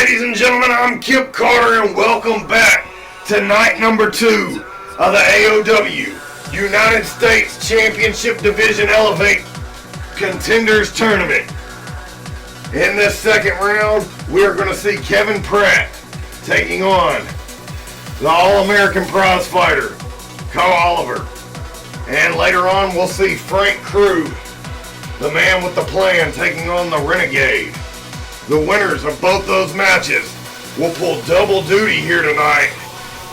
Ladies and gentlemen, I'm Kip Carter and welcome back to night number 2 of the AoW United States Championship Division Elevate Contenders Tournament. In this second round, we're going to see Kevin Pratt taking on the All-American prize fighter, Kyle Oliver. And later on, we'll see Frank Crew, the man with the plan, taking on the Renegade. The winners of both those matches will pull double duty here tonight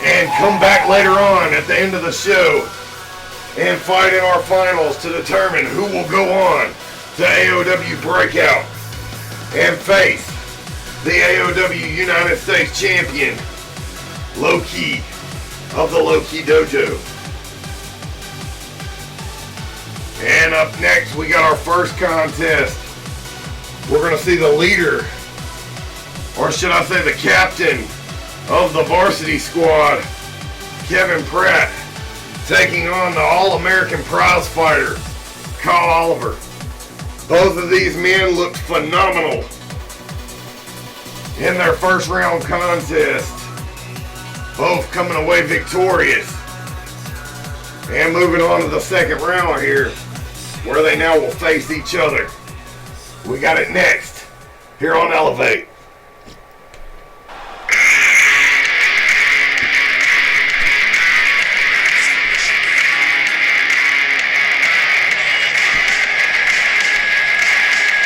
and come back later on at the end of the show and fight in our finals to determine who will go on to AoW Breakout and face the AoW United States Champion, Low Key of the Low Key Dojo. And up next, we got our first contest. We're going to see the leader, or should I say the captain of the varsity squad, Kevin Pratt, taking on the All-American prize fighter, Kyle Oliver. Both of these men looked phenomenal in their first round contest, both coming away victorious. And moving on to the second round here, where they now will face each other. We got it next, here on Elevate.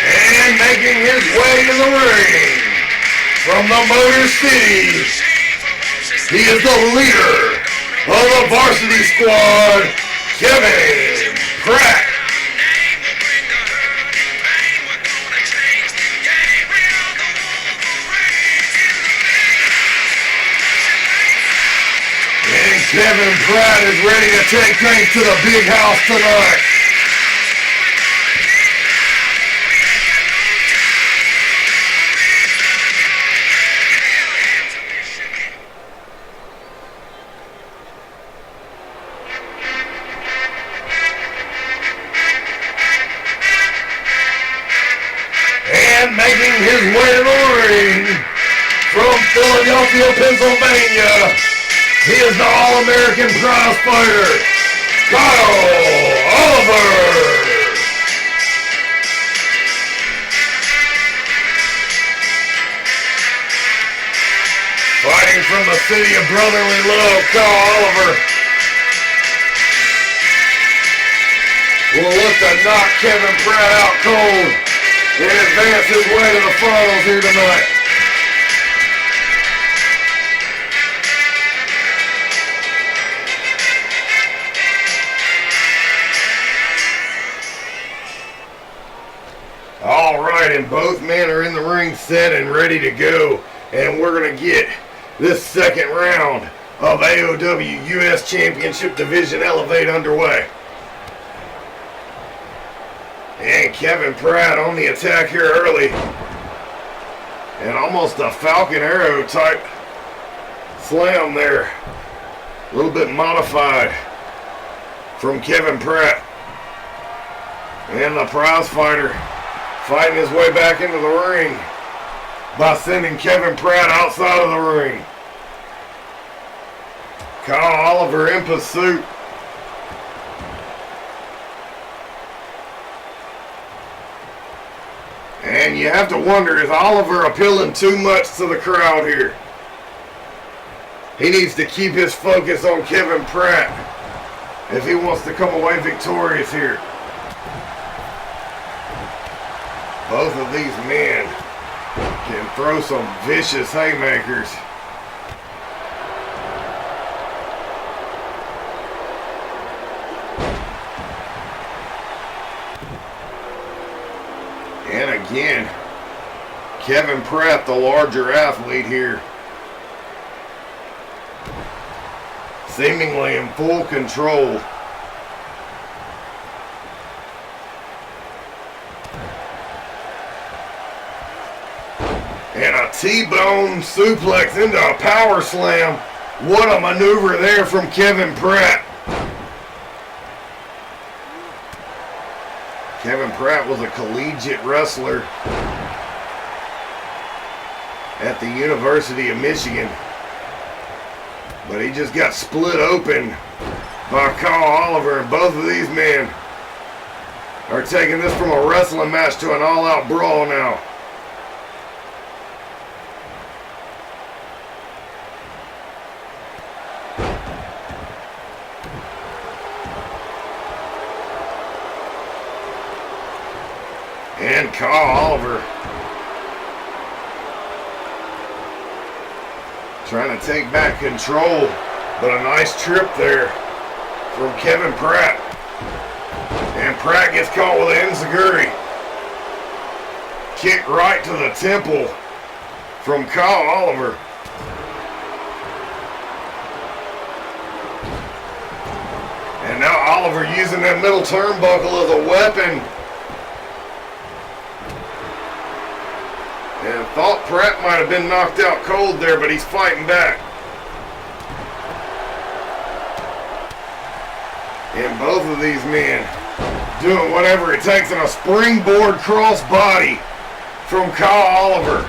And making his way to the ring, from the Motor City, he is the leader of the varsity squad, Kevin Pratt. Kevin Pratt is ready to take things to the big house tonight. And making his way to the ring from Philadelphia, Pennsylvania, he is the All-American prize fighter, Kyle Oliver. Fighting from the city of brotherly love, Kyle Oliver will look to knock Kevin Pratt out cold and advance his way to the finals here tonight. Alright, and both men are in the ring set and ready to go. And we're going to get this second round of AoW US Championship Division Elevate underway. And Kevin Pratt on the attack here early. And almost a Falcon Arrow type slam there. A little bit modified from Kevin Pratt. And the prize fighter fighting his way back into the ring by sending Kevin Pratt outside of the ring. Kyle Oliver in pursuit. And you have to wonder, is Oliver appealing too much to the crowd here? He needs to keep his focus on Kevin Pratt if he wants to come away victorious here. Both of these men can throw some vicious haymakers. And again, Kevin Pratt, the larger athlete here, seemingly in full control. And a T-bone suplex into a power slam. What a maneuver there from Kevin Pratt. Kevin Pratt was a collegiate wrestler. at the University of Michigan. But he just got split open by Kyle Oliver, and both of these men are taking this from a wrestling match to an all-out brawl now. And Kyle Oliver trying to take back control, but a nice trip there from Kevin Pratt. And Pratt gets caught with an enziguri. Kick right to the temple from Kyle Oliver. And now Oliver using that middle turnbuckle as a weapon. And thought Pratt might have been knocked out cold there, but he's fighting back. And both of these men doing whatever it takes, in a springboard crossbody from Kyle Oliver.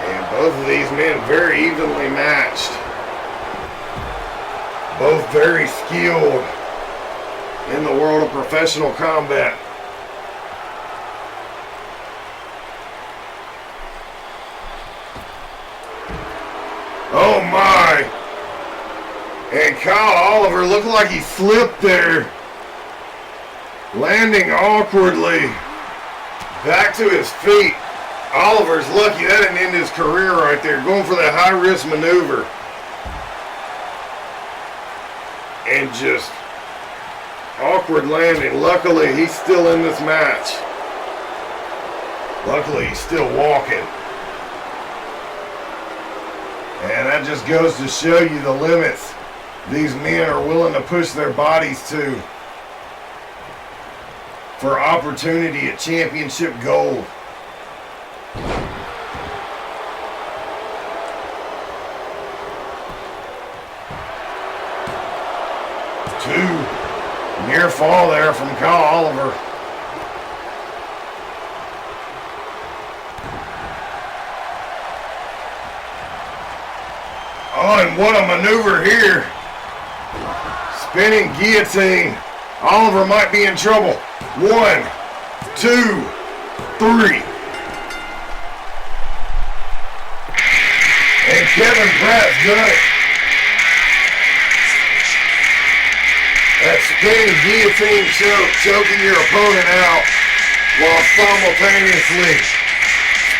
And both of these men very evenly matched. Both very skilled in the world of professional combat. Oh my! And Kyle Oliver looked like he slipped there, landing awkwardly back to his feet. Oliver's lucky that didn't end his career right there, going for that high-risk maneuver. And just awkward landing. Luckily, he's still in this match. Luckily, he's still walking. And that just goes to show you the limits these men are willing to push their bodies to for opportunity at championship gold. Near fall there from Kyle Oliver. Oh, and what a maneuver here. Spinning guillotine. Oliver might be in trouble. 1, 2, 3. And Kevin Pratt's done it. That spinning guillotine choke, choking your opponent out while simultaneously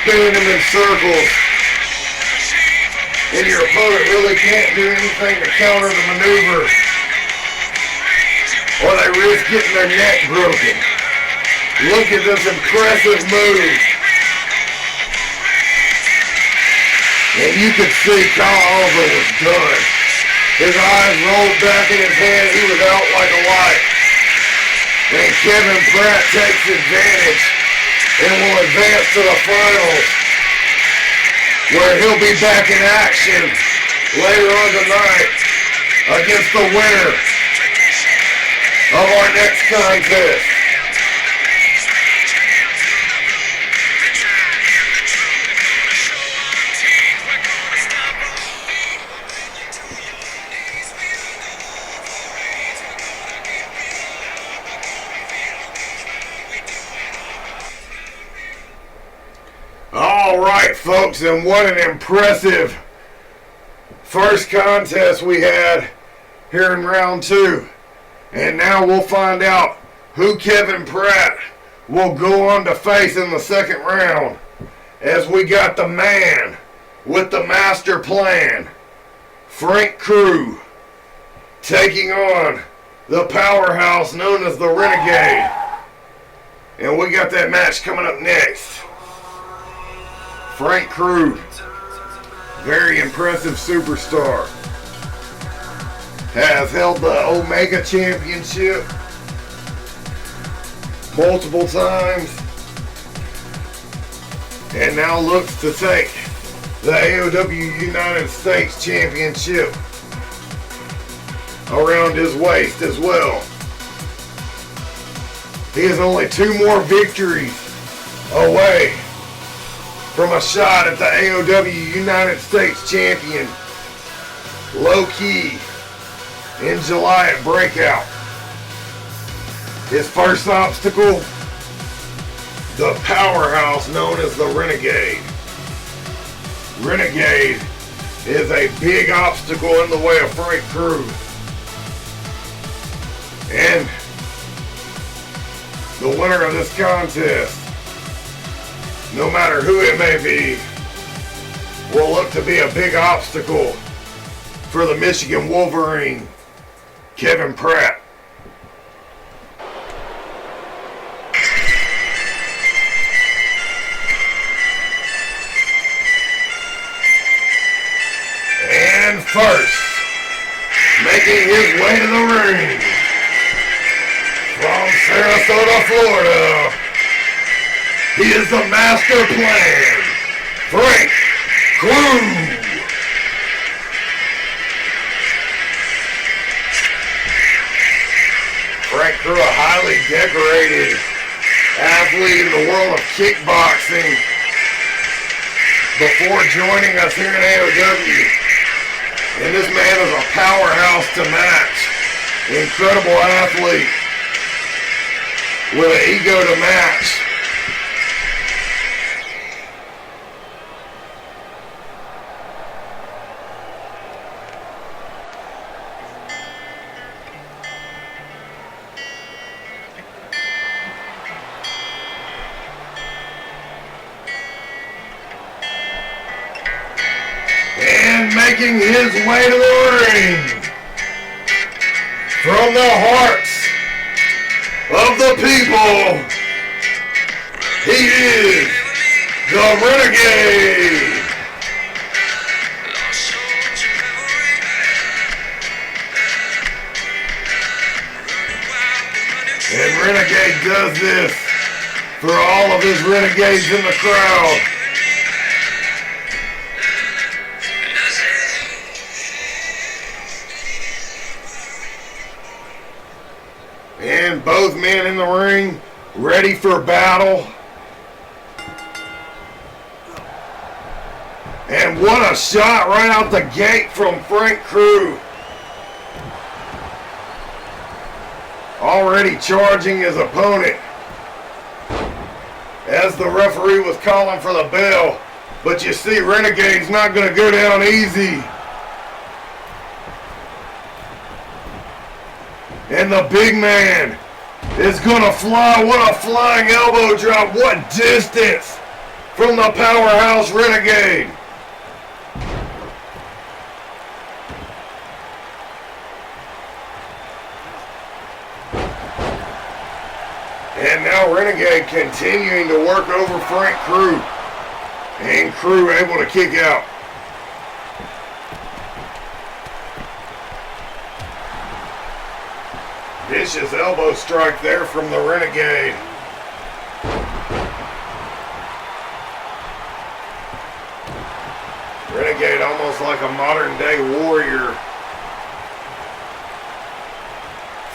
spinning him in circles. And your opponent really can't do anything to counter the maneuver, or they risk getting their neck broken. Look at this impressive move. And you could see Kyle Oliver was done. His eyes rolled back in his head. He was out like a light. And Kevin Pratt takes advantage and will advance to the finals, where he'll be back in action later on tonight against the winner of our next contest. Alright folks, and what an impressive first contest we had here in round 2. And now we'll find out who Kevin Pratt will go on to face in the second round, as we got the man with the master plan, Frank Crew, taking on the powerhouse known as the Renegade. And we got that match coming up next. Frank Crew, very impressive superstar, has held the Omega Championship multiple times, and now looks to take the AoW United States Championship. around his waist as well. He is only 2 more victories away from a shot at the AoW United States Champion, low key, in July at Breakout. His first obstacle, the powerhouse known as the Renegade. Renegade is a big obstacle in the way of Frank Crew. And the winner of this contest, no matter who it may be, will look to be a big obstacle for the Michigan Wolverine, Kevin Pratt. And first, making his way to the ring, from Sarasota, Florida, he is the master plan, Frank Crew. Frank Crew, a highly decorated athlete in the world of kickboxing before joining us here in AoW. And this man is a powerhouse to match. Incredible athlete with an ego to match. And making his way to the ring, from the hearts of the people, he is the Renegade. And Renegade does this for all of his renegades in the crowd. And both men in the ring, ready for battle. And what a shot right out the gate from Frank Crew. Already charging his opponent as the referee was calling for the bell. But you see, Renegade's not going to go down easy. And the big man is going to fly. What a flying elbow drop. What distance from the powerhouse Renegade. And now Renegade continuing to work over Frank Crew. And Crew able to kick out. Vicious elbow strike there from the Renegade. Renegade almost like a modern day warrior.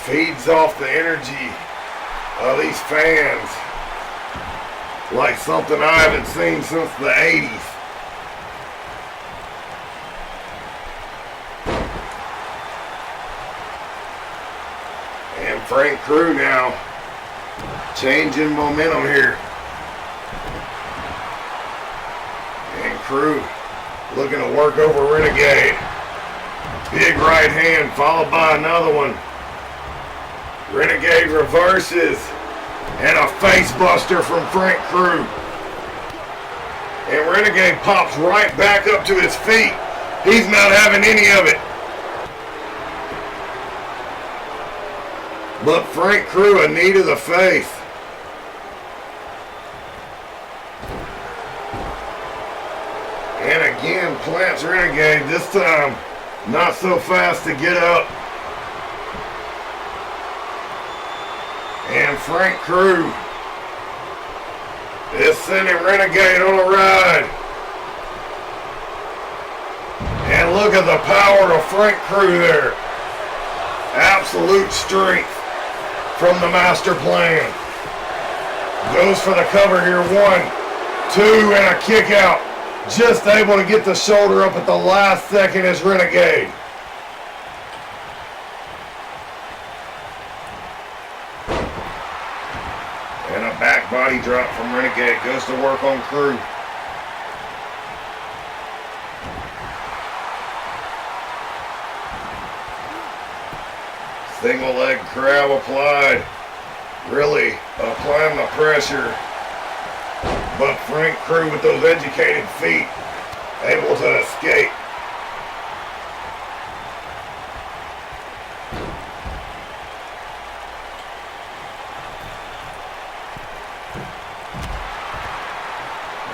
Feeds off the energy of these fans like something I haven't seen since the 80s. And Frank Crew now changing momentum here. And Crew looking to work over Renegade. Big right hand followed by another one. Renegade reverses. And a face buster from Frank Crew. And Renegade pops right back up to his feet. He's not having any of it. But Frank Crew, a knee to the face. And again, plants Renegade. This time, not so fast to get up. And Frank Crew is sending Renegade on a ride. And look at the power of Frank Crew there. Absolute strength from the master plan. Goes for the cover here. 1, 2, and a kick out. Just able to get the shoulder up at the last second as Renegade. And a back body drop from Renegade. Goes to work on Crew. Single leg crab applied. Really applying the pressure. But Frank Crew with those educated feet able to escape.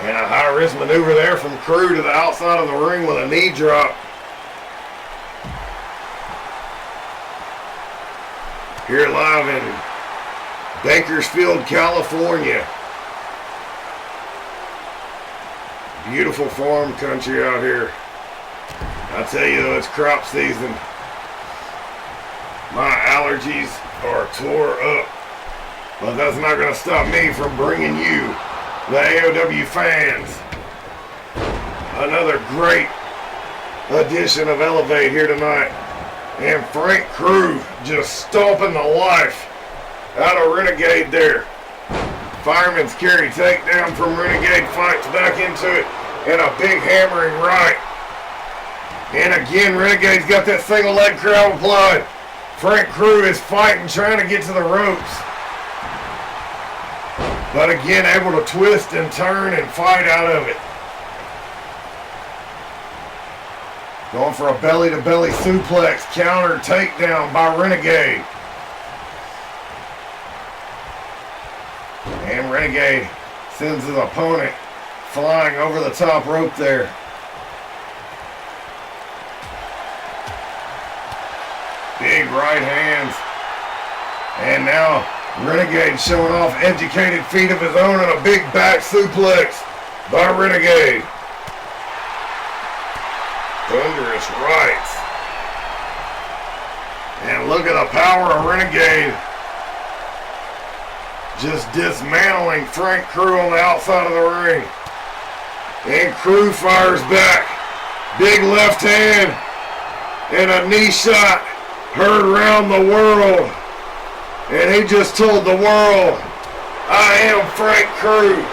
And a high risk maneuver there from Crew to the outside of the ring with a knee drop. Here live in Bakersfield, California. Beautiful farm country out here. I tell you though, it's crop season. My allergies are tore up. But that's not going to stop me from bringing you, the AoW fans, another great edition of Elevate here tonight. And Frank Crew just stomping the life out of Renegade there. Fireman's carry takedown from Renegade, fights back into it, and a big hammering right. And again, Renegade's got that single leg crab applied. Frank Crew is fighting, trying to get to the ropes. But again, able to twist and turn and fight out of it. Going for a belly-to-belly suplex, counter takedown by Renegade. And Renegade sends his opponent flying over the top rope there. Big right hands. And now Renegade showing off educated feet of his own and a big back suplex by Renegade. Thunderous rights. And look at the power of Renegade. Just dismantling Frank Crew on the outside of the ring. And Crew fires back. Big left hand. And a knee shot heard around the world. And he just told the world, I am Frank Crew.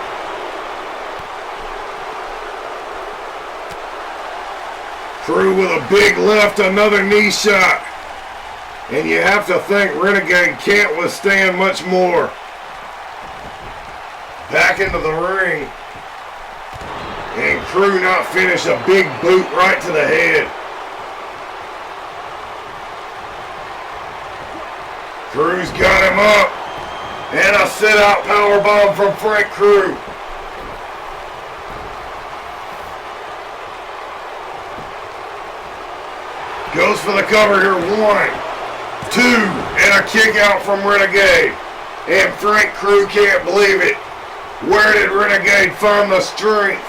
Crew with a big left, another knee shot. And you have to think Renegade can't withstand much more. Back into the ring. And Crew not finish, a big boot right to the head. Crew's got him up. And a sit-out powerbomb from Frank Crew. Goes for the cover here. 1, 2, and a kick out from Renegade. And Frank Crew can't believe it. Where did Renegade find the strength?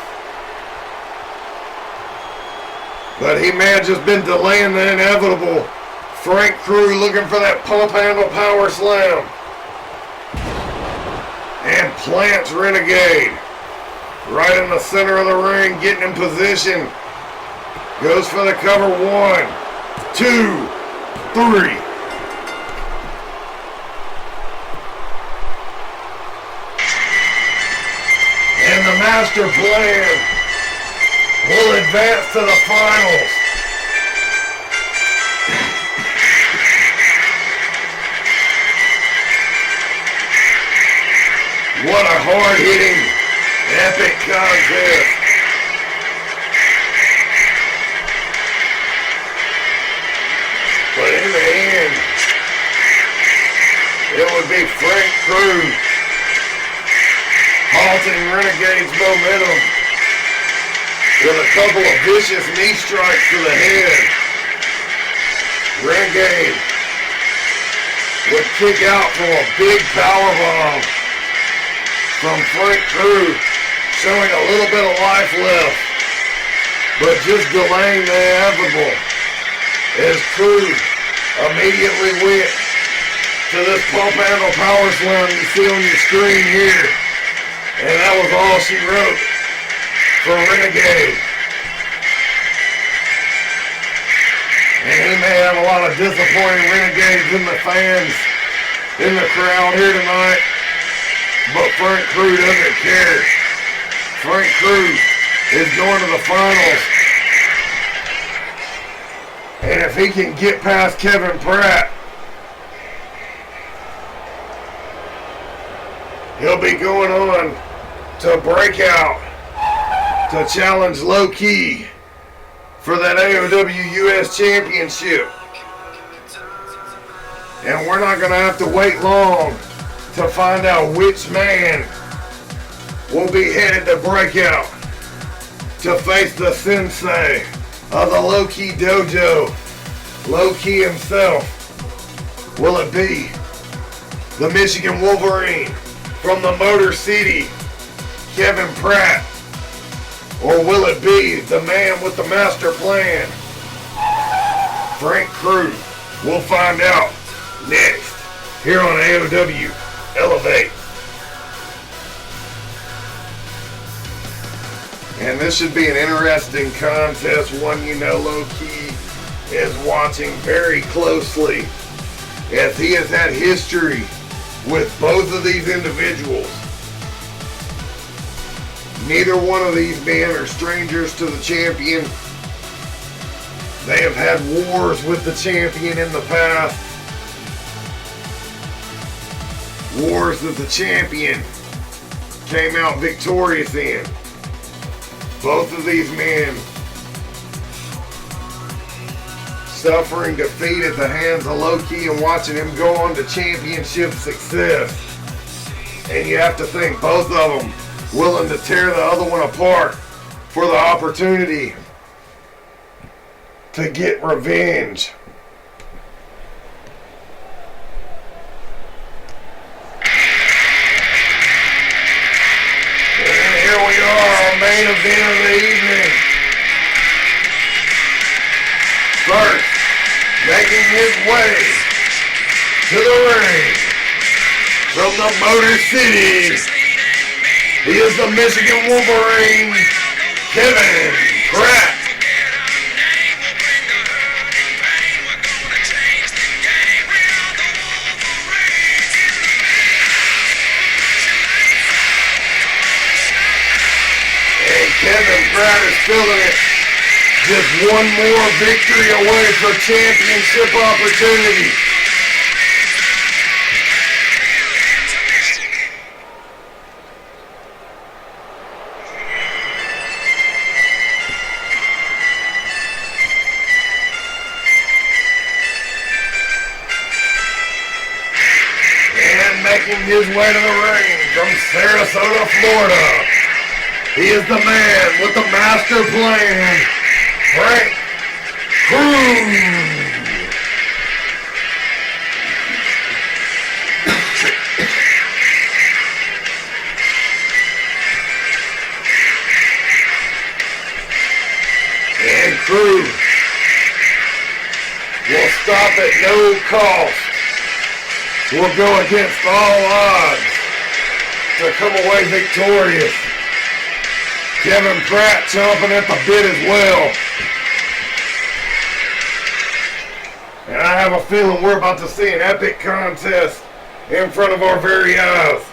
But he may have just been delaying the inevitable. Frank Crew looking for that pump handle power slam. And plants Renegade. Right in the center of the ring, getting in position. Goes for the cover. 1, 2, 3. And the master plan will advance to the finals. What a hard-hitting, epic contest. But in the end, it would be Frank Crew halting Renegade's momentum with a couple of vicious knee strikes to the head. Renegade would kick out from a big powerbomb from Frank Crew, showing a little bit of life left, but just delaying the inevitable as Crew immediately went to this pump handle power slam you see on your screen here. And that was all she wrote for Renegade. And he may have a lot of disappointing Renegades in the fans, in the crowd here tonight. But Frank Crew doesn't care. Frank Crew is going to the finals. And if he can get past Kevin Pratt, he'll be going on to Breakout to challenge Low Key for that AoW US Championship. And we're not going to have to wait long to find out which man will be headed to Breakout to face the sensei of the Low Key Dojo, Low Key himself. Will it be the Michigan Wolverine from the Motor City, Kevin Pratt? Or will it be the man with the master plan, Frank Crew? We'll find out next here on AoW Elevate. And this should be an interesting contest, one you know Low Key is watching very closely, as he has had history with both of these individuals. Neither one of these men are strangers to the champion. They have had wars with the champion in the past. Wars that the champion came out victorious in. Both of these men suffering defeat at the hands of Low Key and watching him go on to championship success. And you have to think both of them willing to tear the other one apart for the opportunity to get revenge. And here we are, our main event of the evening. First, making his way to the ring from the Motor City, he is the Michigan Wolverine, Kevin Pratt. And Kevin Pratt is feeling it. Just one more victory away for championship opportunity. And making his way to the ring from Sarasota, Florida, he is the man with the master plan, Frank Crew. And Crew will stop at no cost. Will go against all odds to come away victorious. Kevin Pratt chomping at the bit as well. And I have a feeling we're about to see an epic contest in front of our very eyes.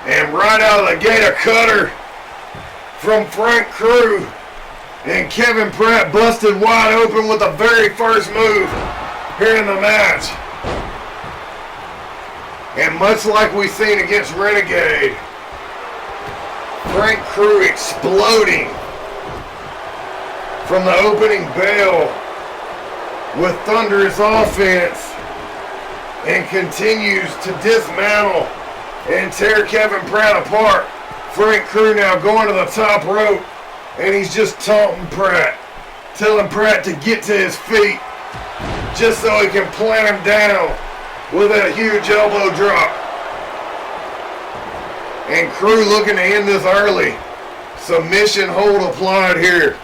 And right out of the gate, a cutter from Frank Crew. And Kevin Pratt busted wide open with the very first move here in the match. And much like we've seen against Renegade, Frank Crew exploding from the opening bell with thunderous offense and continues to dismantle and tear Kevin Pratt apart. Frank Crew now going to the top rope, and he's just taunting Pratt, telling Pratt to get to his feet just so he can plant him down with a huge elbow drop. And Crew looking to end this early. Submission hold applied here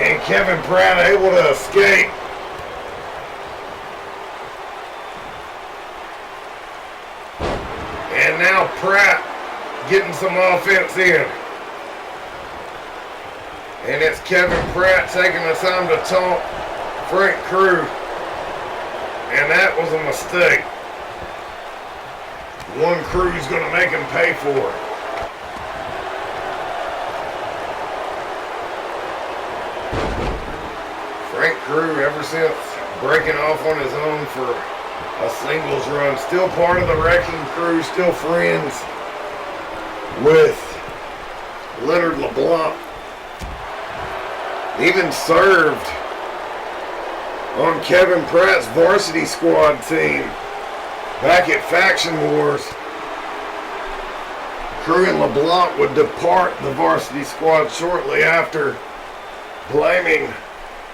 And Kevin Pratt able to escape. And now Pratt getting some offense in. And it's Kevin Pratt taking the time to taunt Frank Crew. And that was a mistake. One Crew's going to make him pay for it. Frank Crew, ever since breaking off on his own for a singles run, still part of the Wrecking Crew, still friends with Leonard LeBlanc. Even served on Kevin Pratt's varsity squad team back at Faction Wars. Crew and LeBlanc would depart the varsity squad shortly after, blaming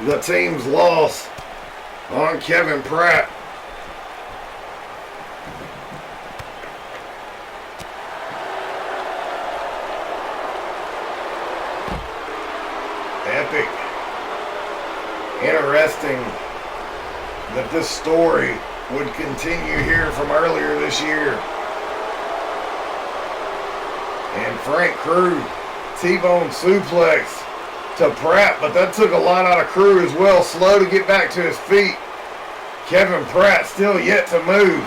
the team's loss on Kevin Pratt. Epic. Interesting that this story would continue here from earlier this year. And Frank Crew, T-bone suplex to Pratt, but that took a lot out of Crew as well. Slow to get back to his feet. Kevin Pratt still yet to move.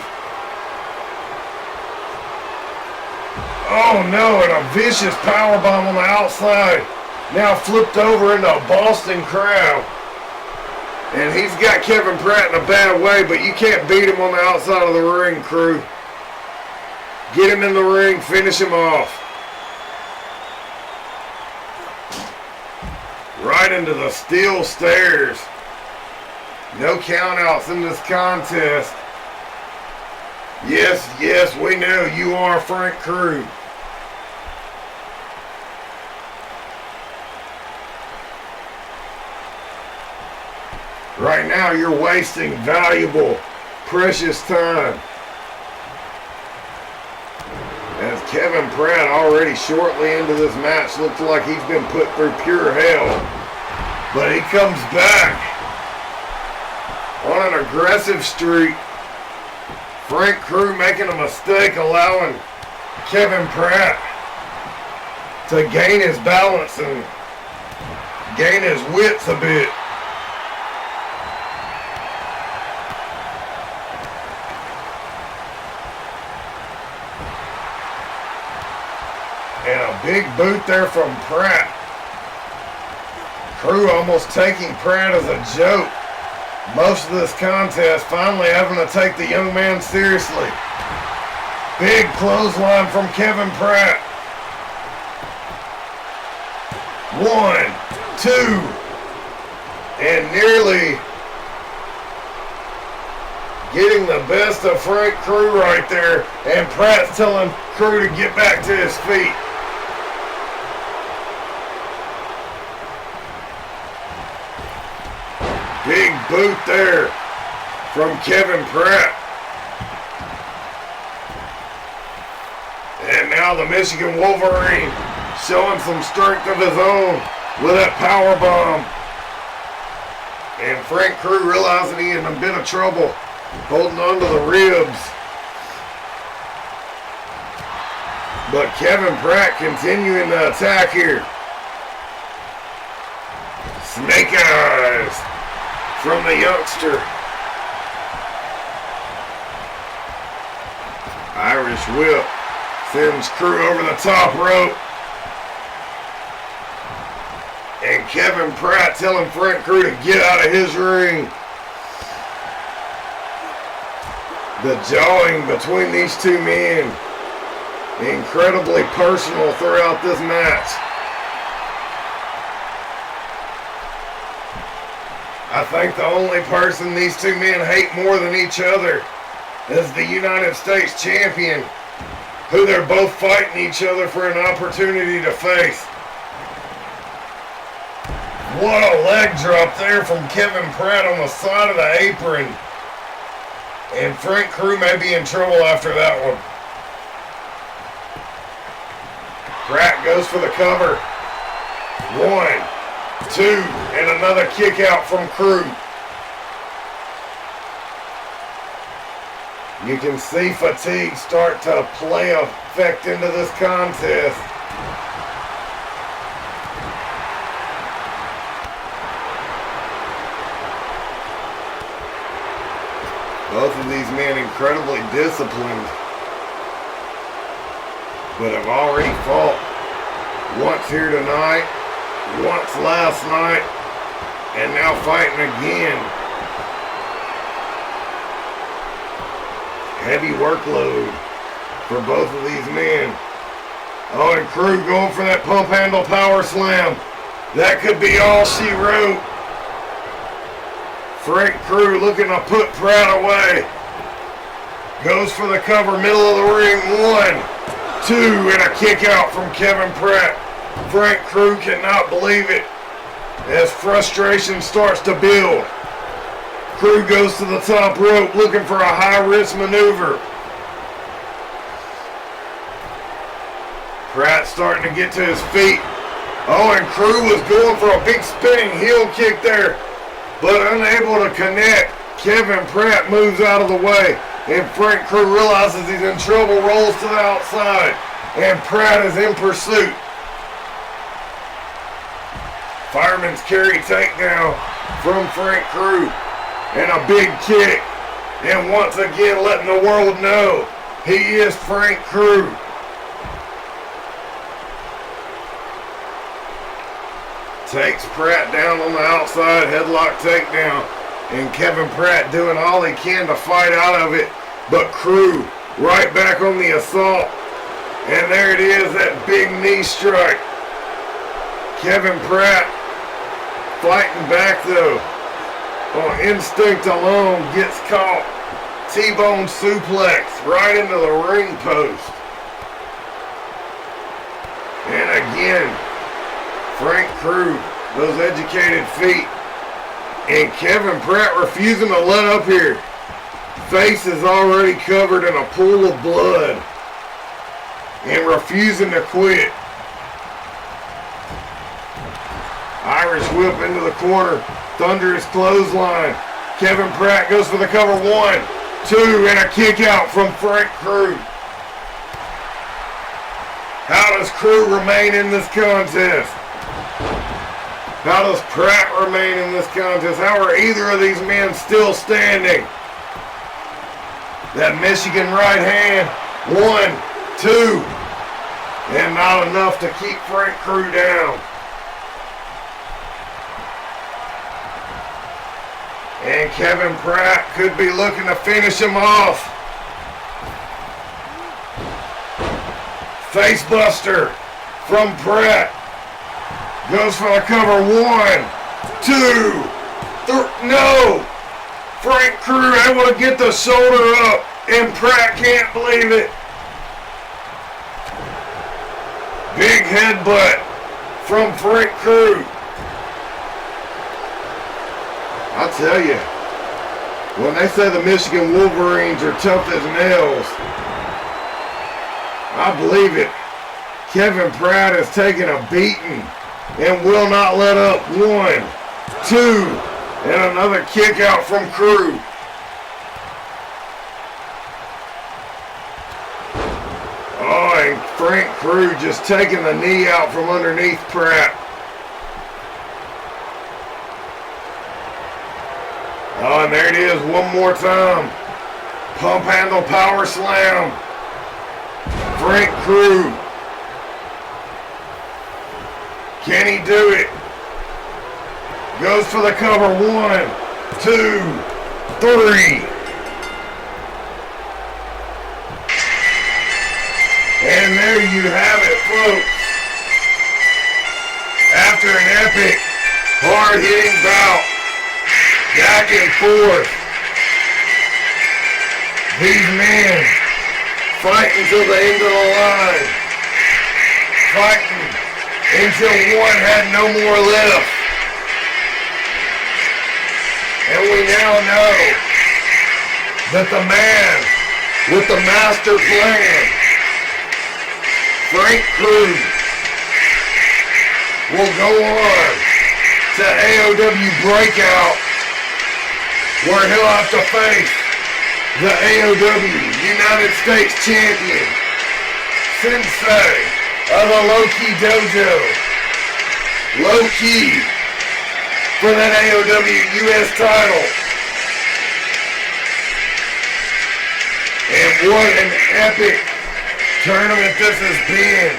Oh no, and a vicious powerbomb on the outside. Now flipped over into a Boston Crab. And he's got Kevin Pratt in a bad way, but you can't beat him on the outside of the ring, Crew. Get him in the ring, finish him off. Right into the steel stairs. No countouts in this contest. Yes, yes, we know you are Frank Crew. Right now, you're wasting valuable, precious time. As Kevin Pratt already shortly into this match looks like he's been put through pure hell. But he comes back on an aggressive streak. Frank Crew making a mistake, allowing Kevin Pratt to gain his balance and gain his wits a bit. And a big boot there from Pratt. Crew almost taking Pratt as a joke. Most of this contest finally having to take the young man seriously. Big clothesline from Kevin Pratt. 1, 2, and nearly getting the best of Frank Crew right there. And Pratt's telling Crew to get back to his feet. Big boot there from Kevin Pratt. And now the Michigan Wolverine showing some strength of his own with that power bomb. And Frank Crew realizing he in a bit of trouble, holding on to the ribs. But Kevin Pratt continuing the attack here. Snake eyes from the youngster. Irish whip sends Crew over the top rope. And Kevin Pratt telling Frank Crew to get out of his ring. The jawing between these two men, incredibly personal throughout this match. I think the only person these two men hate more than each other is the United States champion, who they're both fighting each other for an opportunity to face. What a leg drop there from Kevin Pratt on the side of the apron. And Frank Crew may be in trouble after that one. Pratt goes for the cover. 1, 2, and another kick out from Crew. You can see fatigue start to play effect into this contest. Both of these men incredibly disciplined, but have already fought once here tonight, once last night, and now fighting again. Heavy workload for both of these men. Oh, and Crew going for that pump handle power slam. That could be all she wrote. Frank Crew looking to put Pratt away. Goes for the cover, middle of the ring. 1, 2, and a kick out from Kevin Pratt. Frank Crew cannot believe it as frustration starts to build. Crew goes to the top rope looking for a high-risk maneuver. Pratt starting to get to his feet. Oh, and Crew was going for a big spinning heel kick there, but unable to connect. Kevin Pratt moves out of the way, and Frank Crew realizes he's in trouble, rolls to the outside, and Pratt is in pursuit. Fireman's carry takedown from Frank Crew, and a big kick, and once again letting the world know he is Frank Crew. Takes Pratt down on the outside, headlock takedown, and Kevin Pratt doing all he can to fight out of it, but Crew right back on the assault, and there it is, that big knee strike. Kevin Pratt fighting back though, on instinct alone, gets caught. T-bone suplex right into the ring post. And again, Frank Crew, those educated feet. And Kevin Pratt refusing to let up here. Face is already covered in a pool of blood. And refusing to quit. Irish whip into the corner. Thunderous clothesline. Kevin Pratt goes for the cover. 1, 2, and a kick out from Frank Crew. How does Crew remain in this contest? How does Pratt remain in this contest? How are either of these men still standing? That Michigan right hand. 1, 2, and not enough to keep Frank Crew down. And Kevin Pratt could be looking to finish him off. Facebuster from Pratt. Goes for the cover. 1, 2, 3. No! Frank Crew able to get the shoulder up, and Pratt can't believe it. Big headbutt from Frank Crew. I tell you, when they say the Michigan Wolverines are tough as nails, I believe it. Kevin Pratt has taken a beating and will not let up. 1, 2, and another kick out from Crew. Oh, and Frank Crew just taking the knee out from underneath Pratt. Oh, and there it is one more time. Pump handle power slam. Frank Crew. Can he do it? Goes for the cover. 1, 2, 3. And there you have it, folks. After an epic, hard-hitting bout, back and forth, these men fighting till the end of the line, fighting until one had no more left. And we now know that the man with the master plan, Frank Crew, will go on to AoW Breakout, where he'll have to face the AoW United States Champion, Sensei of the Low-Key Dojo. Low-Key for that AoW US title. And what an epic tournament this has been.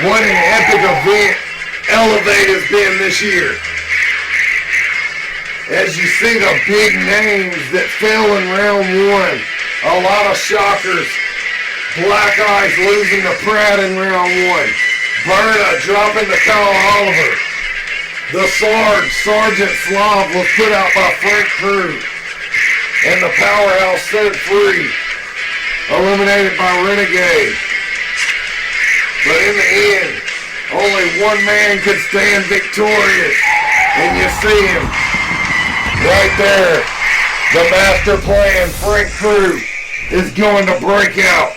What an epic event Elevate has been this year. As you see the big names that fell in round one. A lot of shockers. Black Eyes losing to Pratt in round one. Berna dropping to Kyle Oliver. The Sergeant Slav was put out by Frank Crew. And the Powerhouse set free. Eliminated by Renegade. But in the end, only one man could stand victorious. And you see him right there. The master plan, Frank Crew, is going to break out.